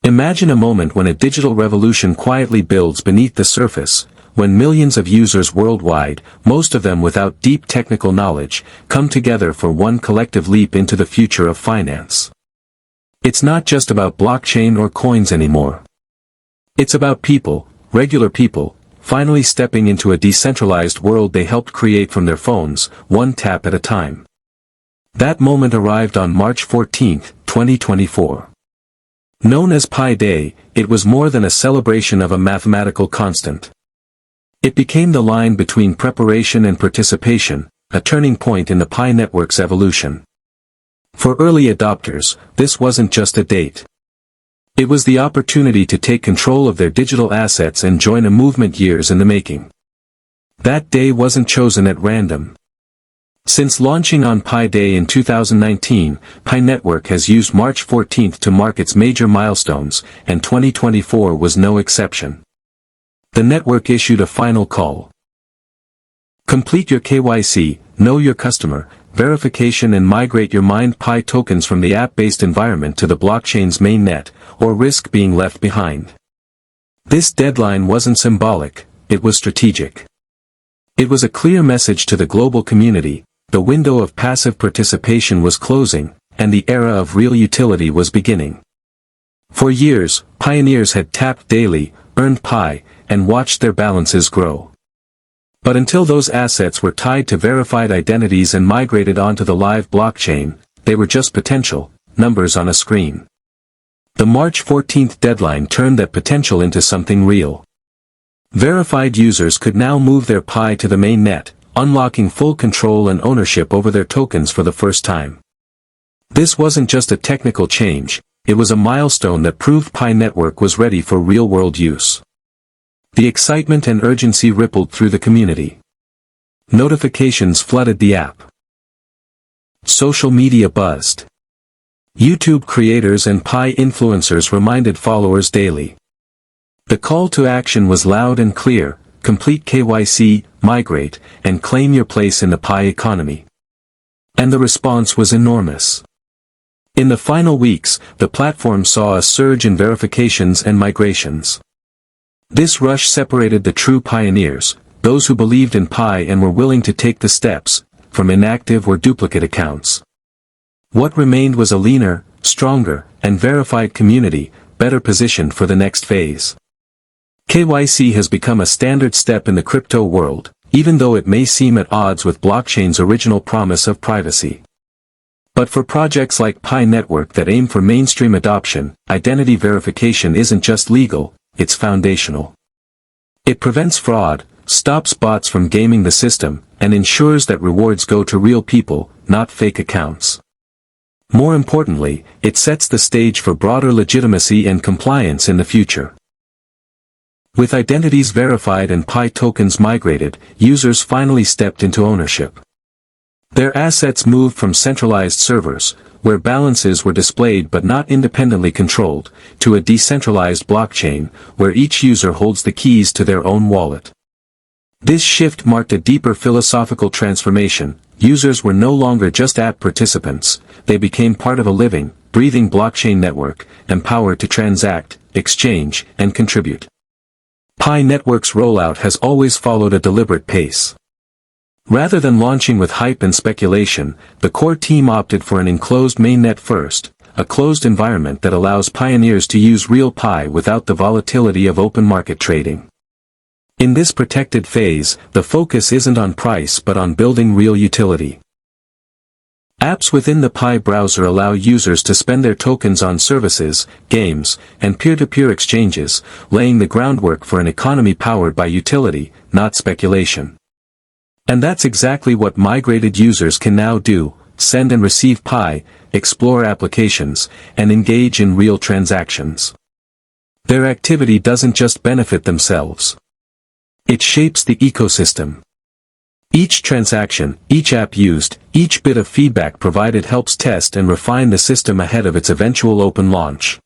Imagine a moment when a digital revolution quietly builds beneath the surface, when millions of users worldwide, most of them without deep technical knowledge, come together for one collective leap into the future of finance. It's not just about blockchain or coins anymore. It's about people, regular people, finally stepping into a decentralized world they helped create from their phones, one tap at a time. That moment arrived on March 14, 2024. Known as Pi Day, it was more than a celebration of a mathematical constant. It became the line between preparation and participation, a turning point in the Pi network's evolution. For early adopters, this wasn't just a date. It was the opportunity to take control of their digital assets and join a movement years in the making. That day wasn't chosen at random. Since launching on Pi Day in 2019, Pi Network has used March 14 to mark its major milestones, and 2024 was no exception. The network issued a final call. Complete your KYC, know your customer, verification and migrate your mined Pi tokens from the app-based environment to the blockchain's mainnet, or risk being left behind. This deadline wasn't symbolic, it was strategic. It was a clear message to the global community: the window of passive participation was closing, and the era of real utility was beginning. For years, pioneers had tapped daily, earned Pi, and watched their balances grow. But until those assets were tied to verified identities and migrated onto the live blockchain, they were just potential, numbers on a screen. The March 14th deadline turned that potential into something real. Verified users could now move their Pi to the mainnet, unlocking full control and ownership over their tokens for the first time. This wasn't just a technical change, it was a milestone that proved Pi Network was ready for real-world use. The excitement and urgency rippled through the community. Notifications flooded the app. Social media buzzed. YouTube creators and Pi influencers reminded followers daily. The call to action was loud and clear: complete KYC, migrate, and claim your place in the Pi economy. And the response was enormous. In the final weeks, the platform saw a surge in verifications and migrations. This rush separated the true pioneers, those who believed in Pi and were willing to take the steps, from inactive or duplicate accounts. What remained was a leaner, stronger, and verified community, better positioned for the next phase. KYC has become a standard step in the crypto world, even though it may seem at odds with blockchain's original promise of privacy. But for projects like Pi Network that aim for mainstream adoption, identity verification isn't just legal, it's foundational. It prevents fraud, stops bots from gaming the system, and ensures that rewards go to real people, not fake accounts. More importantly, it sets the stage for broader legitimacy and compliance in the future. With identities verified and Pi tokens migrated, users finally stepped into ownership. Their assets moved from centralized servers, where balances were displayed but not independently controlled, to a decentralized blockchain, where each user holds the keys to their own wallet. This shift marked a deeper philosophical transformation. Users were no longer just app participants, they became part of a living, breathing blockchain network, empowered to transact, exchange, and contribute. Pi Network's rollout has always followed a deliberate pace. Rather than launching with hype and speculation, the core team opted for an enclosed mainnet first, a closed environment that allows pioneers to use real Pi without the volatility of open market trading. In this protected phase, the focus isn't on price but on building real utility. Apps within the Pi browser allow users to spend their tokens on services, games, and peer-to-peer exchanges, laying the groundwork for an economy powered by utility, not speculation. And that's exactly what migrated users can now do: send and receive Pi, explore applications, and engage in real transactions. Their activity doesn't just benefit themselves. It shapes the ecosystem. Each transaction, each app used, each bit of feedback provided helps test and refine the system ahead of its eventual open launch.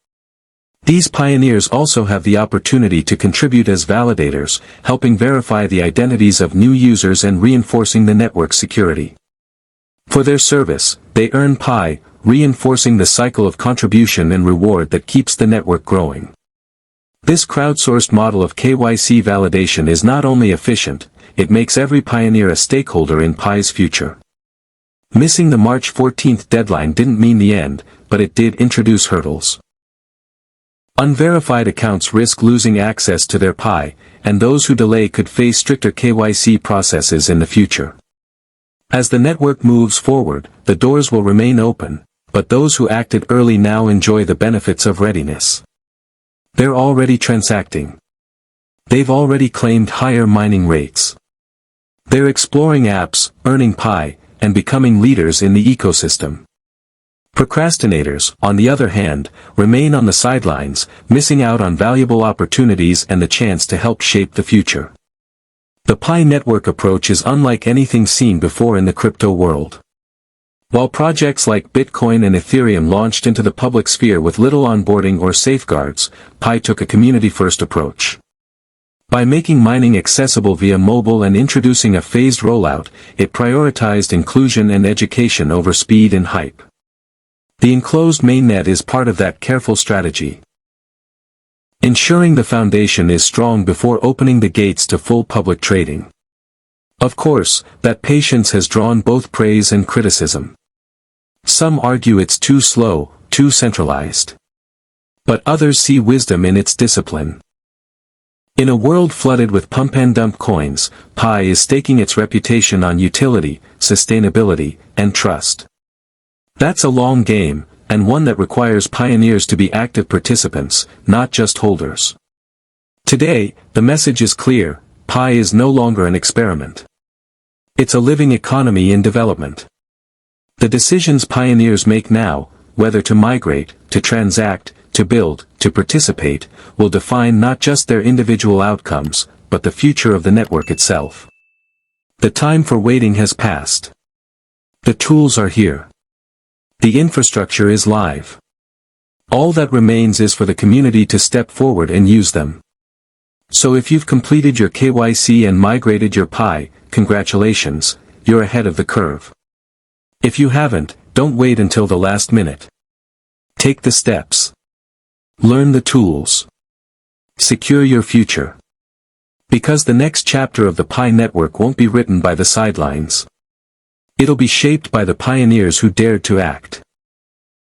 These pioneers also have the opportunity to contribute as validators, helping verify the identities of new users and reinforcing the network's security. For their service, they earn Pi, reinforcing the cycle of contribution and reward that keeps the network growing. This crowdsourced model of KYC validation is not only efficient, it makes every pioneer a stakeholder in Pi's future. Missing the March 14th deadline didn't mean the end, but it did introduce hurdles. Unverified accounts risk losing access to their Pi, and those who delay could face stricter KYC processes in the future. As the network moves forward, the doors will remain open, but those who acted early now enjoy the benefits of readiness. They're already transacting. They've already claimed higher mining rates. They're exploring apps, earning Pi, and becoming leaders in the ecosystem. Procrastinators, on the other hand, remain on the sidelines, missing out on valuable opportunities and the chance to help shape the future. The Pi network approach is unlike anything seen before in the crypto world. While projects like Bitcoin and Ethereum launched into the public sphere with little onboarding or safeguards, Pi took a community-first approach. By making mining accessible via mobile and introducing a phased rollout, it prioritized inclusion and education over speed and hype. The enclosed mainnet is part of that careful strategy, ensuring the foundation is strong before opening the gates to full public trading. Of course, that patience has drawn both praise and criticism. Some argue it's too slow, too centralized. But others see wisdom in its discipline. In a world flooded with pump-and-dump coins, Pi is staking its reputation on utility, sustainability, and trust. That's a long game, and one that requires pioneers to be active participants, not just holders. Today, the message is clear: Pi is no longer an experiment. It's a living economy in development. The decisions pioneers make now, whether to migrate, to transact, to build, to participate, will define not just their individual outcomes, but the future of the network itself. The time for waiting has passed. The tools are here. The infrastructure is live. All that remains is for the community to step forward and use them. So if you've completed your KYC and migrated your Pi, congratulations, you're ahead of the curve. If you haven't, don't wait until the last minute. Take the steps. Learn the tools. Secure your future. Because the next chapter of the Pi network won't be written by the sidelines. It'll be shaped by the pioneers who dared to act.